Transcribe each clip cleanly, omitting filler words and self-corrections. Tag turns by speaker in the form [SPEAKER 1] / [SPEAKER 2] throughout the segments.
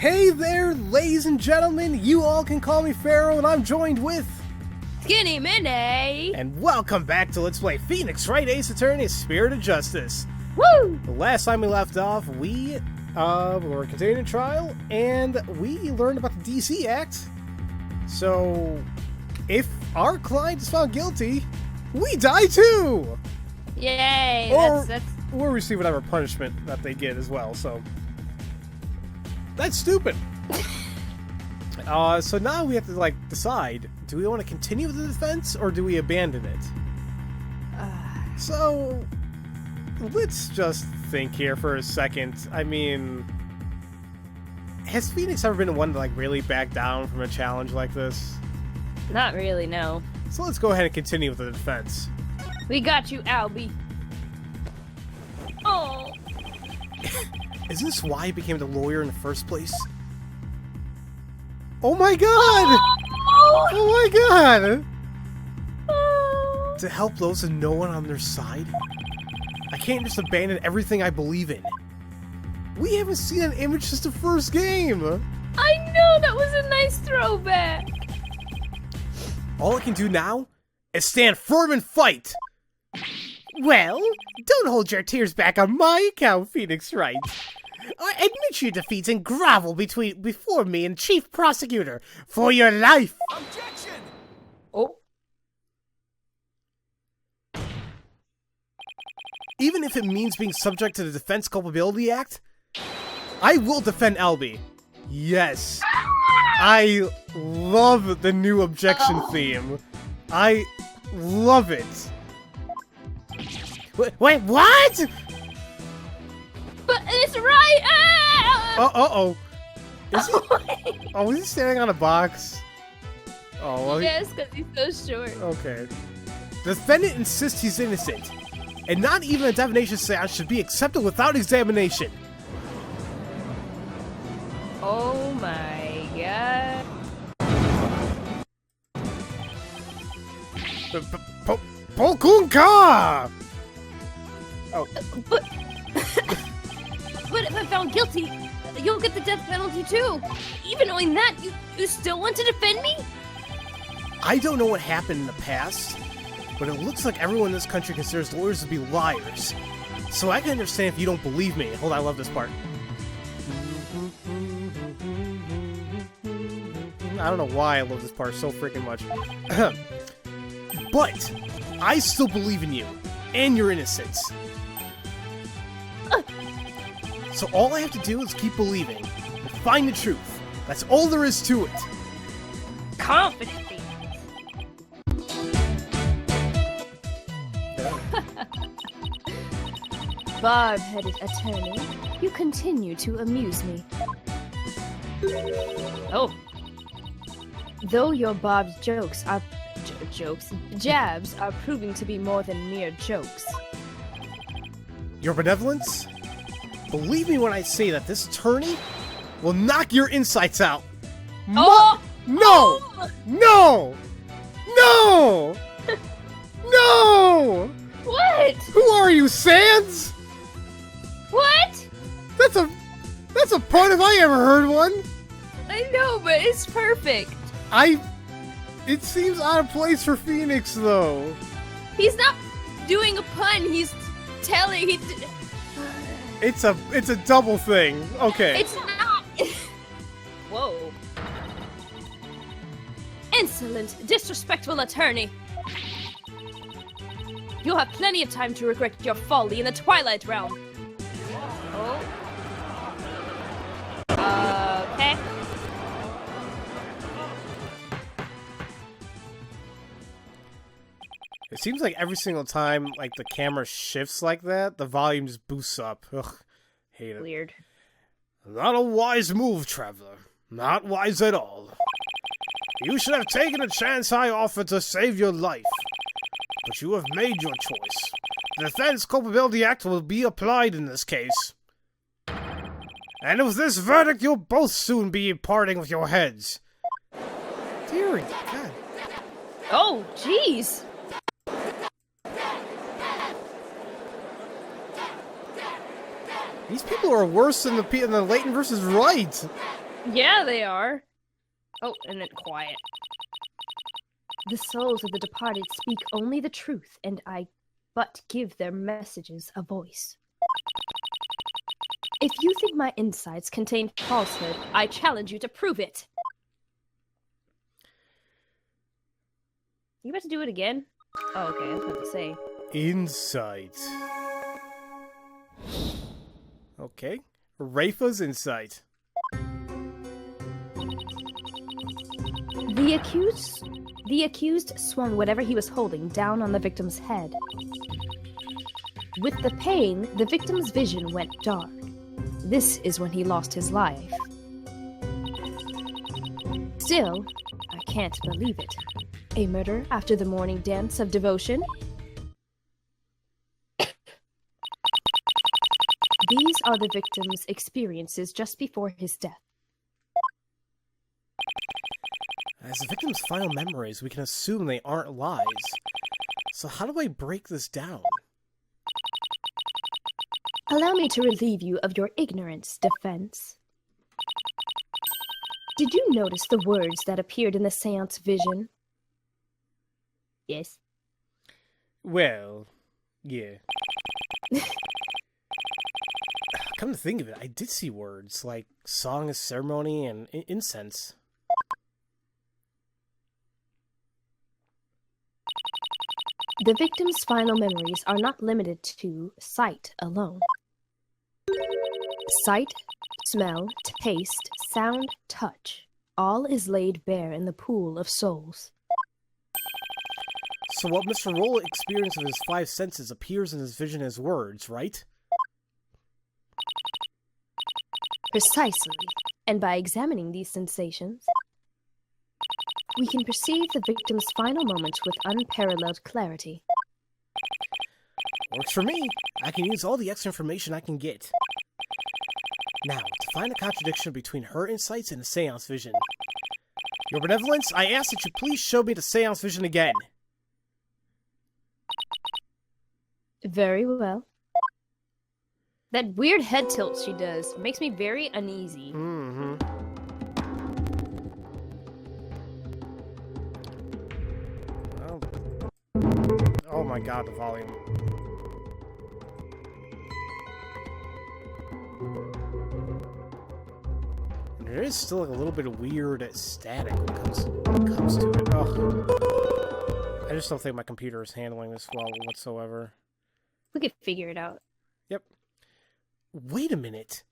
[SPEAKER 1] Hey there, ladies and gentlemen, you all can call me Pharaoh, and I'm joined with...
[SPEAKER 2] Skinny Minnie!
[SPEAKER 1] And welcome back to Let's Play Phoenix Wright Ace Attorney Spirit of Justice.
[SPEAKER 2] Woo!
[SPEAKER 1] The last time we left off, we were continuing the trial, and we learned about the DC Act. So, if our client is found guilty, we die too!
[SPEAKER 2] Yay!
[SPEAKER 1] Or
[SPEAKER 2] That's...
[SPEAKER 1] we'll receive whatever punishment that they get as well, so... That's stupid! So now we have to, decide, do we want to continue with the defense, or do we abandon it? So, let's just think here for a second. I mean, has Phoenix ever been one to, really back down from a challenge like this?
[SPEAKER 2] Not really, no.
[SPEAKER 1] So let's go ahead and continue with the defense.
[SPEAKER 2] We got you, Albie. Oh!
[SPEAKER 1] Is this why he became the lawyer in the first place? Oh my god! Oh my god!
[SPEAKER 2] Oh.
[SPEAKER 1] To help those with no one on their side? I can't just abandon everything I believe in. We haven't seen an image since the first game!
[SPEAKER 2] I know, that was a nice throwback!
[SPEAKER 1] All I can do now is stand firm and fight! Well, don't hold your tears back on my account, Phoenix Wright. Admit your defeats and grovel before me and Chief Prosecutor for your life!
[SPEAKER 3] Objection!
[SPEAKER 2] Oh.
[SPEAKER 1] Even if it means being subject to the Defense Culpability Act, I will defend Albie. Yes. I love the new objection theme. I love it. Wait, what?
[SPEAKER 2] But it's right! Ah!
[SPEAKER 1] Uh-oh. Is he? Oh, is he standing on a box? Oh, well,
[SPEAKER 2] Yes, because he's so short.
[SPEAKER 1] okay. The defendant insists he's innocent, and not even a defamation seance should be accepted without examination.
[SPEAKER 2] Oh my god.
[SPEAKER 1] Pokunka! Oh.
[SPEAKER 2] But... but if I'm found guilty, you'll get the death penalty too. Even knowing that, you still want to defend me?
[SPEAKER 1] I don't know what happened in the past, but it looks like everyone in this country considers lawyers to be liars. So I can understand if you don't believe me. Hold on, I love this part. I don't know why I love this part so freaking much. But I still believe in you and your innocence. So all I have to do is keep believing and find the truth. That's all there is to it.
[SPEAKER 2] Confidently. Barb-headed attorney, you continue to amuse me. Oh. Though your Bob's jokes are... jabs are proving to be more than mere jokes.
[SPEAKER 1] Your benevolence? Believe me when I say that this attorney will knock your insides out.
[SPEAKER 2] Oh!
[SPEAKER 1] No!
[SPEAKER 2] Oh!
[SPEAKER 1] No! No! No!
[SPEAKER 2] What?
[SPEAKER 1] Who are you, Sans?
[SPEAKER 2] What?
[SPEAKER 1] That's a pun if I ever heard one.
[SPEAKER 2] I know, but it's perfect.
[SPEAKER 1] It seems out of place for Phoenix, though.
[SPEAKER 2] He's not doing a pun, he's telling...
[SPEAKER 1] It's a double thing. Okay.
[SPEAKER 2] It's not! Whoa. Insolent, disrespectful attorney. You'll have plenty of time to regret your folly in the Twilight Realm. Oh. Okay.
[SPEAKER 1] It seems like every single time, the camera shifts like that, the volume just boosts up. Ugh. Hate it.
[SPEAKER 2] Weird.
[SPEAKER 1] Not a wise move, Traveler. Not wise at all. You should have taken a chance I offered to save your life. But you have made your choice. The Defense Culpability Act will be applied in this case. And with this verdict, you'll both soon be parting with your heads. Dear God.
[SPEAKER 2] Oh, jeez.
[SPEAKER 1] These people are worse than the Leighton versus Wright.
[SPEAKER 2] Yeah, they are. Oh, and then quiet. The souls of the departed speak only the truth, and I but give their messages a voice. If you think my insights contain falsehood, I challenge you to prove it. You about to do it again? Oh, okay, I was about to say.
[SPEAKER 1] Insight. Okay. Rafa's insight.
[SPEAKER 2] The accused swung whatever he was holding down on the victim's head. With the pain, the victim's vision went dark. This is when he lost his life. Still, I can't believe it. A murder after the morning dance of devotion? These are the victim's experiences just before his death.
[SPEAKER 1] As the victim's final memories, we can assume they aren't lies. So how do I break this down?
[SPEAKER 2] Allow me to relieve you of your ignorance, defense. Did you notice the words that appeared in the seance vision? Yes.
[SPEAKER 1] Well, yeah. Come to think of it, I did see words like song of ceremony and incense.
[SPEAKER 2] The victim's final memories are not limited to sight alone. Sight, smell, taste, sound, touch, all is laid bare in the pool of souls.
[SPEAKER 1] So what Mr. Roll experienced of his five senses appears in his vision as words, right?
[SPEAKER 2] Precisely, and by examining these sensations, we can perceive the victim's final moments with unparalleled clarity.
[SPEAKER 1] Works for me. I can use all the extra information I can get. Now, to find the contradiction between her insights and the seance vision. Your benevolence, I ask that you please show me the seance vision again.
[SPEAKER 2] Very well. That weird head tilt she does makes me very uneasy.
[SPEAKER 1] Mm-hmm. Oh my god, the volume. There is still like a little bit of weird static when it comes to it. Ugh. I just don't think my computer is handling this well whatsoever.
[SPEAKER 2] We could figure it out.
[SPEAKER 1] Yep. Wait a minute.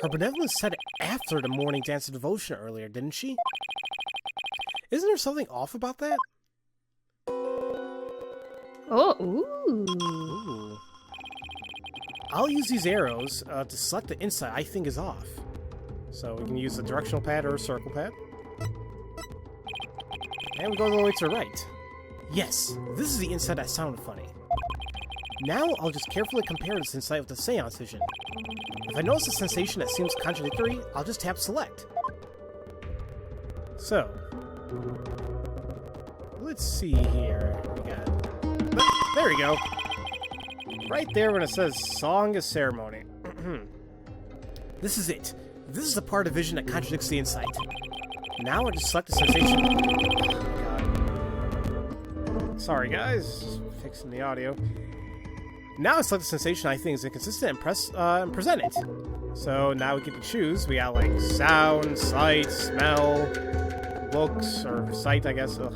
[SPEAKER 1] Her benevolence said after the morning dance of devotion earlier, didn't she? Isn't there something off about that?
[SPEAKER 2] Oh, ooh.
[SPEAKER 1] Ooh. I'll use these arrows to select the insight I think is off. So we can use the directional pad or a circle pad. And we go all the way to the right. Yes, this is the insight that sounded funny. Now I'll just carefully compare this insight with the seance vision. If I notice a sensation that seems contradictory, I'll just tap select. So, let's see here. We got... There we go. Right there when it says Song of Ceremony. This is it. This is the part of vision that contradicts the insight. Now I just select the sensation. Oh, God. Sorry guys, just fixing the audio. Now I select the sensation I think is inconsistent and press and present it. So now we get to choose. We got like sound, sight, smell, looks, or sight I guess. Ugh.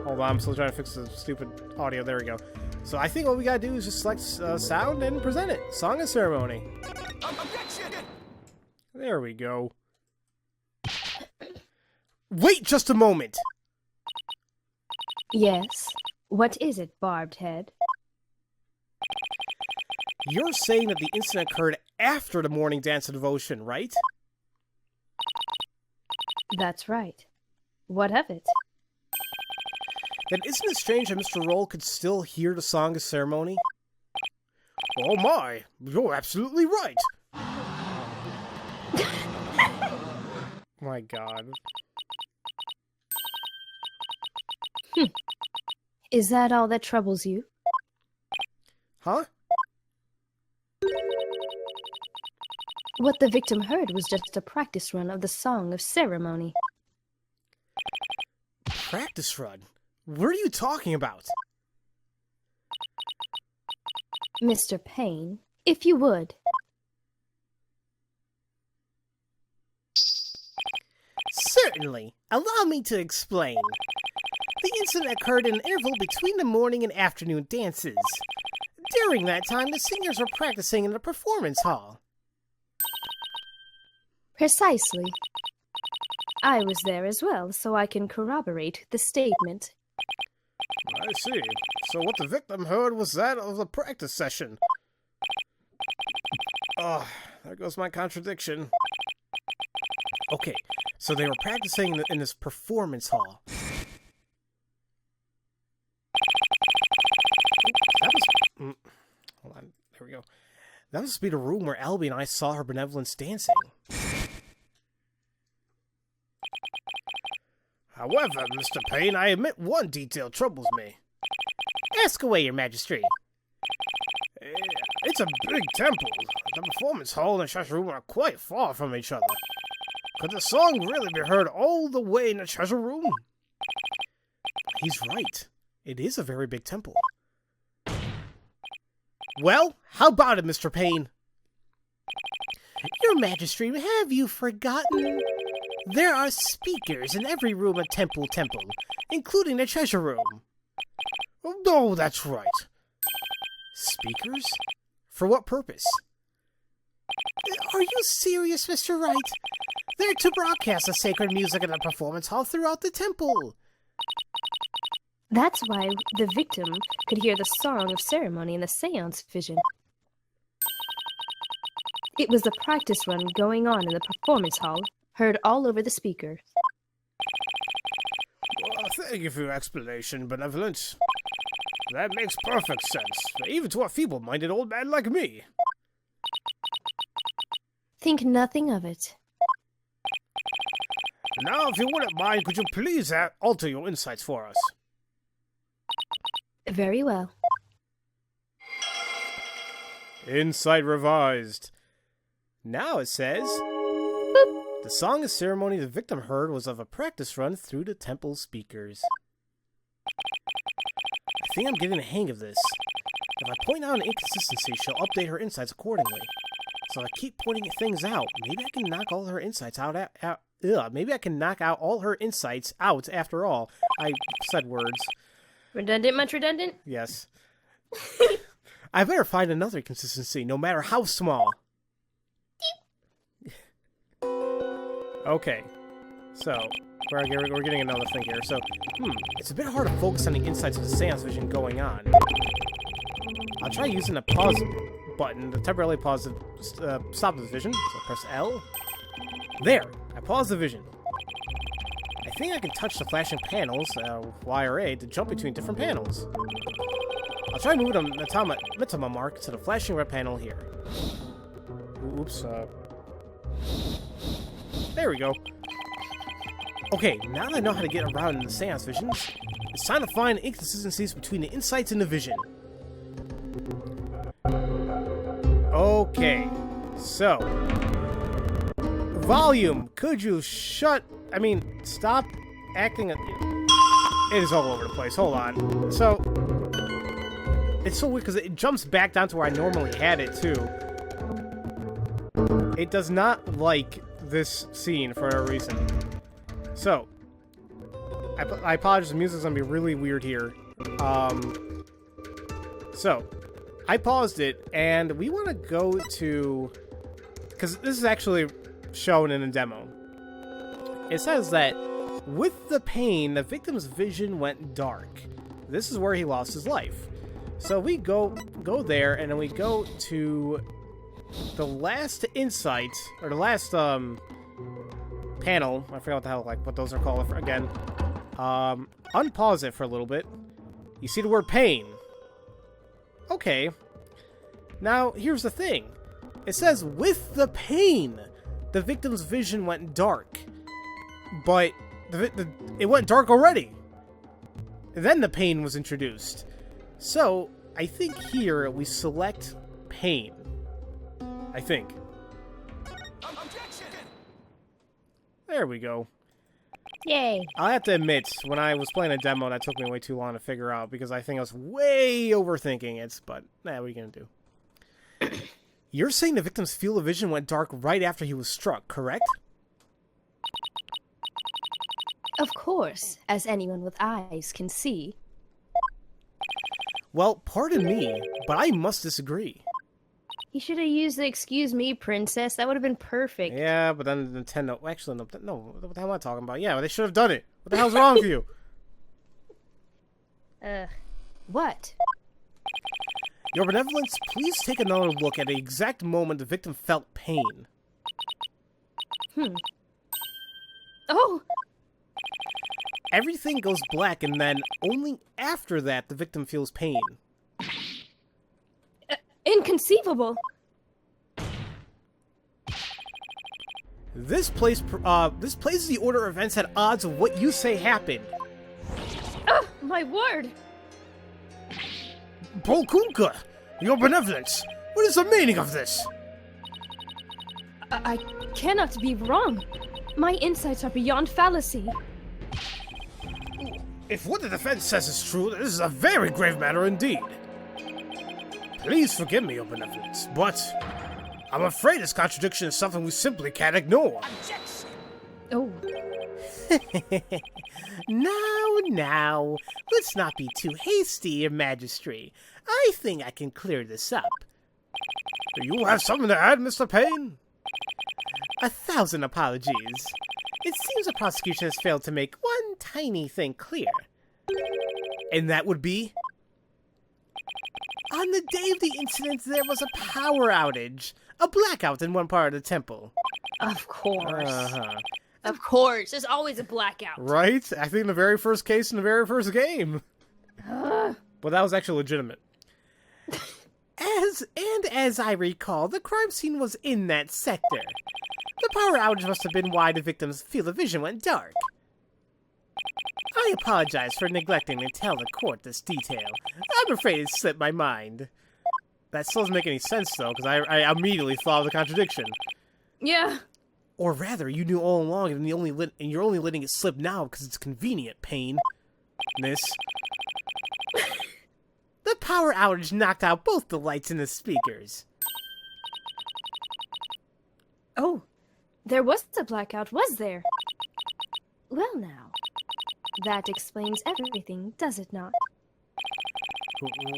[SPEAKER 1] Hold on, I'm still trying to fix the stupid audio. There we go. So I think what we gotta do is just select sound and present it. Song of Ceremony. There we go. Wait just a moment!
[SPEAKER 2] Yes. What is it, Barbed Head?
[SPEAKER 1] You're saying that the incident occurred after the morning dance of devotion, right?
[SPEAKER 2] That's right. What of it?
[SPEAKER 1] Then isn't it strange that Mr. Roll could still hear the Song of Ceremony? Oh my, you're absolutely right! My god.
[SPEAKER 2] Is that all that troubles you?
[SPEAKER 1] Huh?
[SPEAKER 2] What the victim heard was just a practice run of the Song of Ceremony.
[SPEAKER 1] Practice run? What are you talking about?
[SPEAKER 2] Mr. Payne, if you would.
[SPEAKER 1] Certainly. Allow me to explain. The incident occurred in an interval between the morning and afternoon dances. During that time, the singers were practicing in the performance hall.
[SPEAKER 2] Precisely. I was there as well, so I can corroborate the statement.
[SPEAKER 1] I see. So what the victim heard was that of the practice session. Oh, there goes my contradiction. Okay, so they were practicing in this performance hall. That was... hold on, there we go. That must be the room where Albie and I saw her benevolence dancing. However, Mr. Payne, I admit one detail troubles me. Ask away, Your Majesty. It's a big temple. The performance hall and the treasure room are quite far from each other. Could the song really be heard all the way in the treasure room? He's right. It is a very big temple. Well, how about it, Mr. Payne? Your Majesty, have you forgotten? There are speakers in every room at Temple, including the treasure room. Oh, that's right. Speakers? For what purpose? Are you serious, Mr. Wright? They're to broadcast the sacred music in the performance hall throughout the temple.
[SPEAKER 2] That's why the victim could hear the Song of Ceremony in the seance vision. It was a practice run going on in the performance hall, heard all over the speakers.
[SPEAKER 1] Well, thank you for your explanation, Benevolence. That makes perfect sense, even to a feeble-minded old man like me.
[SPEAKER 2] Think nothing of it.
[SPEAKER 1] Now, if you wouldn't mind, could you please alter your insights for us?
[SPEAKER 2] Very well.
[SPEAKER 1] Insight revised. Now it says... Boop. The Song of Ceremony the victim heard was of a practice run through the temple speakers. I think I'm getting the hang of this. If I point out an inconsistency, she'll update her insights accordingly. So if I keep pointing things out, maybe I can knock all her insights out. Maybe I can knock out all her insights out after all. I said words.
[SPEAKER 2] Redundant, much redundant?
[SPEAKER 1] Yes. I better find another consistency, no matter how small. Okay. So, we're getting another thing here. So, it's a bit hard to focus on the insights of the seance vision going on. I'll try using the pause button to temporarily pause the, stop the vision. So press L. There! I paused the vision. I think I can touch the flashing panels, Y or A, to jump between different panels. I'll try moving the Metama mark to the flashing red panel here. Oops, there we go. Okay, now that I know how to get around in the seance visions, it's time to find inconsistencies between the insights and the vision. Okay, so... Volume, could you stop acting... It is all over the place, hold on. So, it's so weird because it jumps back down to where I normally had it, too. It does not like this scene for a reason. So, I apologize, the music's gonna be really weird here. So, I paused it, and we want to go to... Because this is actually shown in a demo. It says that, with the pain, the victim's vision went dark. This is where he lost his life. So we go there, and then we go to the last insight, or the last, panel. I forgot what the hell, what those are called again. Unpause it for a little bit. You see the word pain. Okay. Now, here's the thing. It says, with the pain, the victim's vision went dark. But it went dark already. Then the pain was introduced. So, I think here we select pain. I think. There we go.
[SPEAKER 2] Yay.
[SPEAKER 1] I have to admit, when I was playing a demo, that took me way too long to figure out because I think I was way overthinking it, but what are you going to do? You're saying the victim's field of vision went dark right after he was struck, correct?
[SPEAKER 2] Of course, as anyone with eyes can see.
[SPEAKER 1] Well, pardon me, but I must disagree.
[SPEAKER 2] He should have used the "excuse me, princess." That would have been perfect.
[SPEAKER 1] Yeah, but then Nintendo... Actually, no, what the hell am I talking about? Yeah, but they should have done it. What the hell's wrong with you?
[SPEAKER 2] What?
[SPEAKER 1] Your benevolence, please take another look at the exact moment the victim felt pain.
[SPEAKER 2] Oh!
[SPEAKER 1] Everything goes black, and then only after that the victim feels pain.
[SPEAKER 2] Inconceivable!
[SPEAKER 1] This places the order of events at odds of what you say happened.
[SPEAKER 2] My word!
[SPEAKER 1] Bolkunka, your benevolence, what is the meaning of this?
[SPEAKER 2] I cannot be wrong. My insights are beyond fallacy.
[SPEAKER 1] If what the defense says is true, this is a very grave matter indeed. Please forgive me, your benevolence, but I'm afraid this contradiction is something we simply can't ignore.
[SPEAKER 3] Objection!
[SPEAKER 2] Oh.
[SPEAKER 1] Now, let's not be too hasty, your majesty. I think I can clear this up. Do you have something to add, Mr. Payne? 1,000 apologies. It seems the prosecution has failed to make one tiny thing clear. And that would be... On the day of the incident, there was a power outage. A blackout in one part of the temple.
[SPEAKER 2] Of course.
[SPEAKER 1] Uh-huh.
[SPEAKER 2] Of course. There's always a blackout.
[SPEAKER 1] Right? I think in the very first case in the very first game. But that was actually legitimate. As I recall, the crime scene was in that sector. The power outage must have been why the victim's field of vision went dark. I apologize for neglecting to tell the court this detail. I'm afraid it slipped my mind. That still doesn't make any sense, though, because I immediately thought of the contradiction.
[SPEAKER 2] Yeah.
[SPEAKER 1] Or rather, you knew all along, and you're only letting it slip now because it's convenient, Payne. Miss. The power outage knocked out both the lights and the speakers.
[SPEAKER 2] Oh, there was a blackout, was there? Well now, that explains everything, does it not?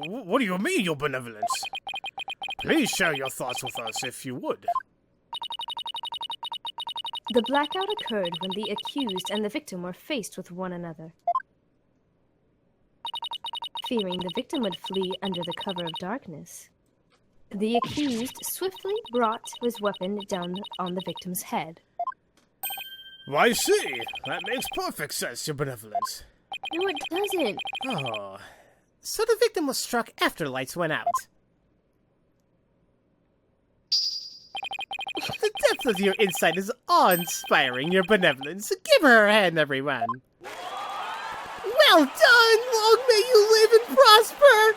[SPEAKER 1] What do you mean, your benevolence? Please share your thoughts with us, if you would.
[SPEAKER 2] The blackout occurred when the accused and the victim were faced with one another. Fearing the victim would flee under the cover of darkness, the accused swiftly brought his weapon down on the victim's head.
[SPEAKER 1] I see. That makes perfect sense, your benevolence.
[SPEAKER 2] No, it doesn't.
[SPEAKER 1] Oh. So the victim was struck after the lights went out. The depth of your insight is awe-inspiring, your benevolence. Give her a hand, everyone. Well done! Long may you live and prosper!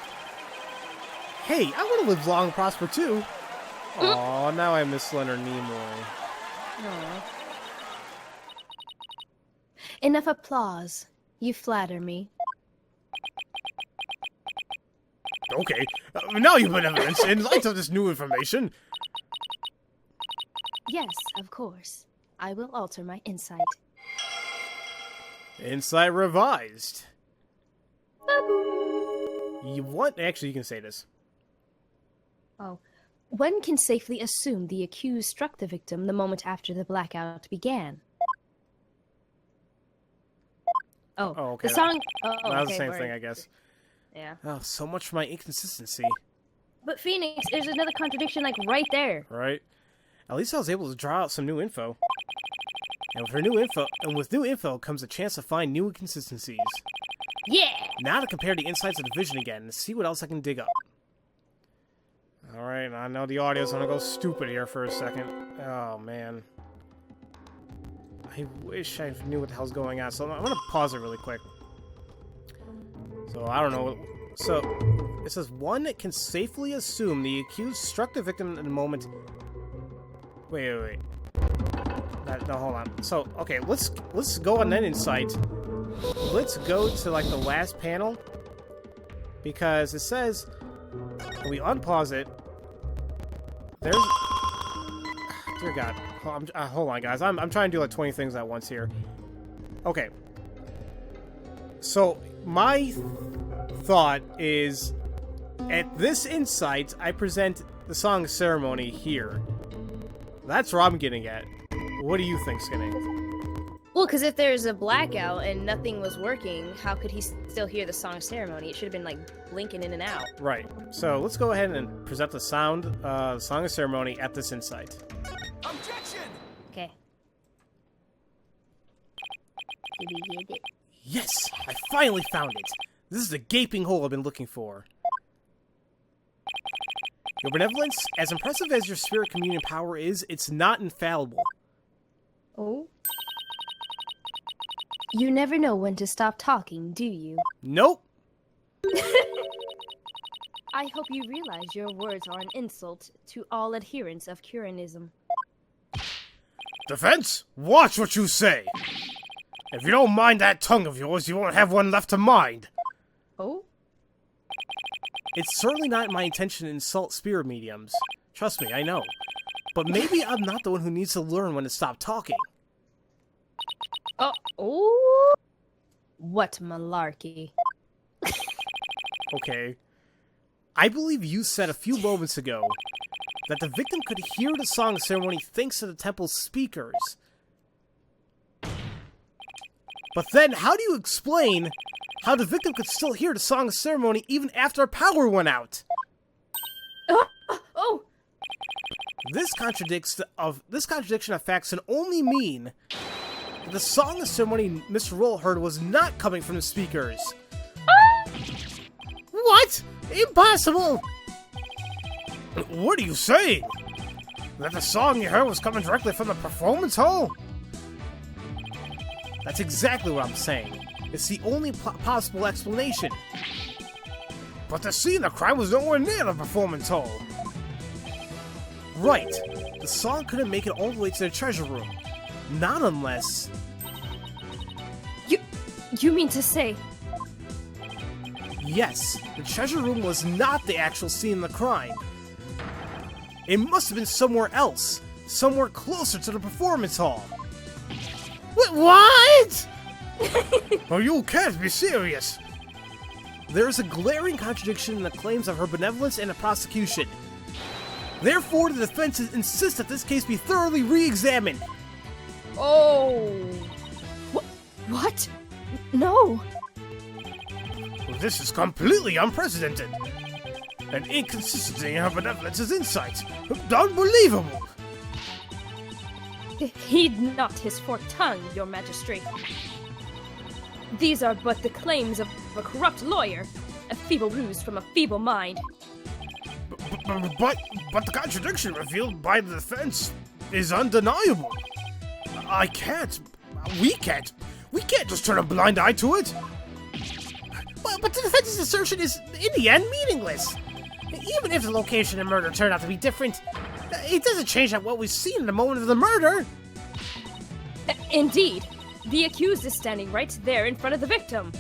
[SPEAKER 1] Hey, I want to live long and prosper, too. Aw, now I miss Leonard Nimoy.
[SPEAKER 2] Aww. Enough applause. You flatter me.
[SPEAKER 1] Okay, now, your benevolence, in light of this new information...
[SPEAKER 2] Yes, of course. I will alter my insight.
[SPEAKER 1] Insight revised. You what? Actually, you can say this.
[SPEAKER 2] Oh. One can safely assume the accused struck the victim the moment after the blackout began. Oh,
[SPEAKER 1] okay.
[SPEAKER 2] The song...
[SPEAKER 1] That was the same
[SPEAKER 2] word.
[SPEAKER 1] thing, I guess.
[SPEAKER 2] Yeah.
[SPEAKER 1] Oh, so much for my inconsistency.
[SPEAKER 2] But Phoenix, there's another contradiction, like, right there.
[SPEAKER 1] Right? At least I was able to draw out some new info. And with new info comes a chance to find new inconsistencies.
[SPEAKER 2] Yeah!
[SPEAKER 1] Now to compare the insights of the vision again and see what else I can dig up. Alright, I know the audio's gonna go stupid here for a second. Oh, man. I wish I knew what the hell's going on, so I'm gonna pause it really quick. So, I don't know. So, it says, one can safely assume the accused struck the victim in the moment... Wait. No, hold on. So, okay, let's go on that insight. Let's go to, like, the last panel. Because it says, when we unpause it, there's... Dear God. Hold on, guys. I'm trying to do, like, 20 things at once here. Okay. So, my thought is, at this insight, I present the song ceremony here. That's where I'm getting at. What do you think, Skinny?
[SPEAKER 2] Well, because if there's a blackout and nothing was working, how could he still hear the song ceremony? It should have been, like, blinking in and out.
[SPEAKER 1] Right. So, let's go ahead and present the song of ceremony at this insight.
[SPEAKER 3] Objection!
[SPEAKER 2] Okay. Did we get it?
[SPEAKER 1] Yes! I finally found it! This is the gaping hole I've been looking for. Your benevolence, as impressive as your spirit communion power is, it's not infallible.
[SPEAKER 2] Oh? You never know when to stop talking, do you?
[SPEAKER 1] Nope!
[SPEAKER 2] I hope you realize your words are an insult to all adherents of Khura'ism.
[SPEAKER 1] Defense, watch what you say! If you don't mind that tongue of yours, you won't have one left to mind.
[SPEAKER 2] Oh?
[SPEAKER 1] It's certainly not my intention to insult spirit mediums. Trust me, I know. But maybe I'm not the one who needs to learn when to stop talking.
[SPEAKER 2] Oh? What malarkey.
[SPEAKER 1] Okay. I believe you said a few moments ago that the victim could hear the song ceremony thanks to the temple's speakers. But then, how do you explain how the victim could still hear the song ceremony even after power went out?
[SPEAKER 2] Oh!
[SPEAKER 1] This contradiction of facts can only mean that the song of ceremony Mr. Roll heard was not coming from the speakers. What? Impossible! What are you saying? That the song you heard was coming directly from the performance hall? That's exactly what I'm saying. It's the only possible explanation. But the scene of crime was nowhere near the performance hall. Right. The song couldn't make it all the way to the treasure room. Not unless...
[SPEAKER 2] You mean to say...
[SPEAKER 1] Yes, the treasure room was not the actual scene of the crime. It must have been somewhere else. Somewhere closer to the performance hall. What? Oh, you can't be serious. There is a glaring contradiction in the claims of her benevolence and the prosecution. Therefore, the defense insists that this case be thoroughly re-examined.
[SPEAKER 2] Oh... What? No!
[SPEAKER 1] This is completely unprecedented. An inconsistency in her benevolence is insight. Unbelievable!
[SPEAKER 2] Heed not his forked tongue, your majesty. These are but the claims of a corrupt lawyer, a feeble ruse from a feeble mind.
[SPEAKER 1] But the contradiction revealed by the defense is undeniable. We can't just turn a blind eye to it. But the defense's assertion is, in the end, meaningless. Even if the location of murder turned out to be different, it doesn't change what we've seen in the moment of the murder.
[SPEAKER 2] Indeed. The accused is standing right there in front of the victim.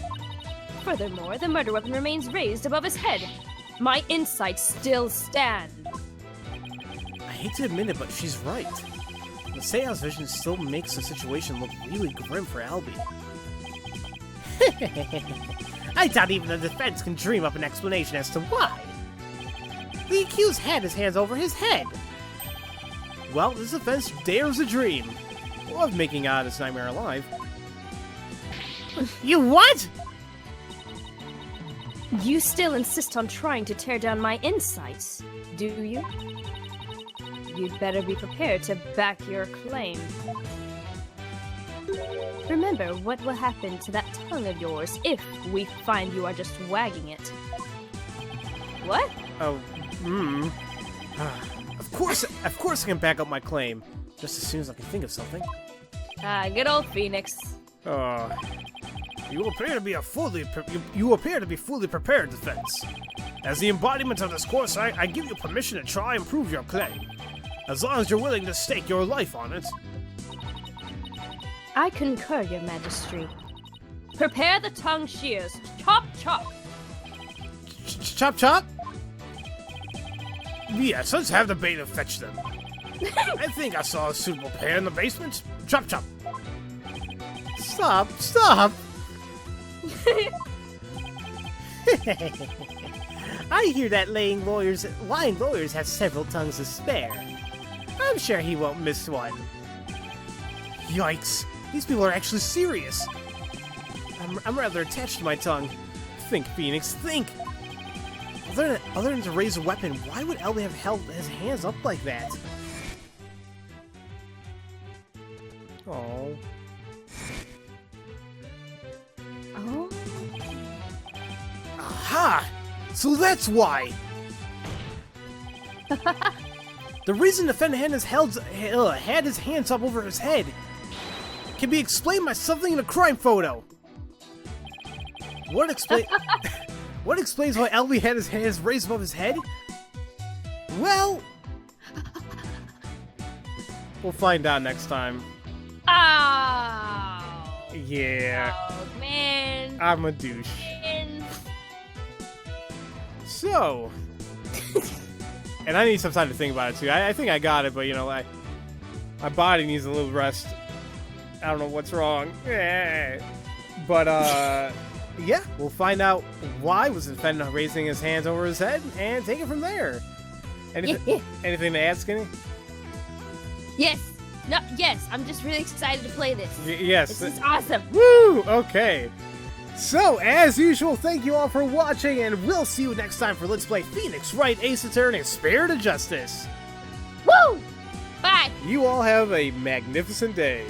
[SPEAKER 2] Furthermore, the murder weapon remains raised above his head. My insights still stand.
[SPEAKER 1] I hate to admit it, but she's right. The seance vision still makes the situation look really grim for Albie. I doubt even the defense can dream up an explanation as to why. The accused had his hands over his head. Well, this defense dares a dream. Of making out his nightmare alive. You what?
[SPEAKER 2] You still insist on trying to tear down my insights, do you? You'd better be prepared to back your claim. Remember what will happen to that tongue of yours if we find you are just wagging it. What?
[SPEAKER 1] Oh, Of course I can back up my claim. Just as soon as I can think of something.
[SPEAKER 2] Good old Phoenix.
[SPEAKER 1] You appear to be fully prepared, defense. As the embodiment of this course, I give you permission to try and prove your claim. As long as you're willing to stake your life on it.
[SPEAKER 2] I concur, Your Majesty. Prepare the tongue shears. Chop, chop.
[SPEAKER 1] Chop, chop? Yes, let's have the beta fetch them. I think I saw a suitable pair in the basement. Chop, chop. Stop, stop.
[SPEAKER 3] I hear that lying lawyers have several tongues to spare. I'm sure he won't miss one.
[SPEAKER 1] Yikes, these people are actually serious.
[SPEAKER 3] I'm rather attached to my tongue. Think, Phoenix, think!
[SPEAKER 1] Other than to raise a weapon, why would Elby have held his hands up like that?
[SPEAKER 3] Oh.
[SPEAKER 2] Oh?
[SPEAKER 1] Aha! So that's why! The reason the defendant had his hands up over his head can be explained by something in a crime photo. What explains why Elby had his hands raised above his head? Well, we'll find out next time.
[SPEAKER 2] Oh!
[SPEAKER 1] Yeah,
[SPEAKER 2] Oh, man.
[SPEAKER 1] I'm a douche. So, and I need some time to think about it too. I think I got it, but you know, my body needs a little rest. I don't know what's wrong. But yeah, we'll find out why was the defendant raising his hands over his head and take it from there. Anything to add, Skinny?
[SPEAKER 2] Yes. No, yes, I'm just really excited to play this.
[SPEAKER 1] Yes.
[SPEAKER 2] This is awesome.
[SPEAKER 1] Woo! Okay. So, as usual, thank you all for watching, and we'll see you next time for Let's Play Phoenix, Wright, Ace Attorney, Spirit of Justice.
[SPEAKER 2] Woo! Bye!
[SPEAKER 1] You all have a magnificent day.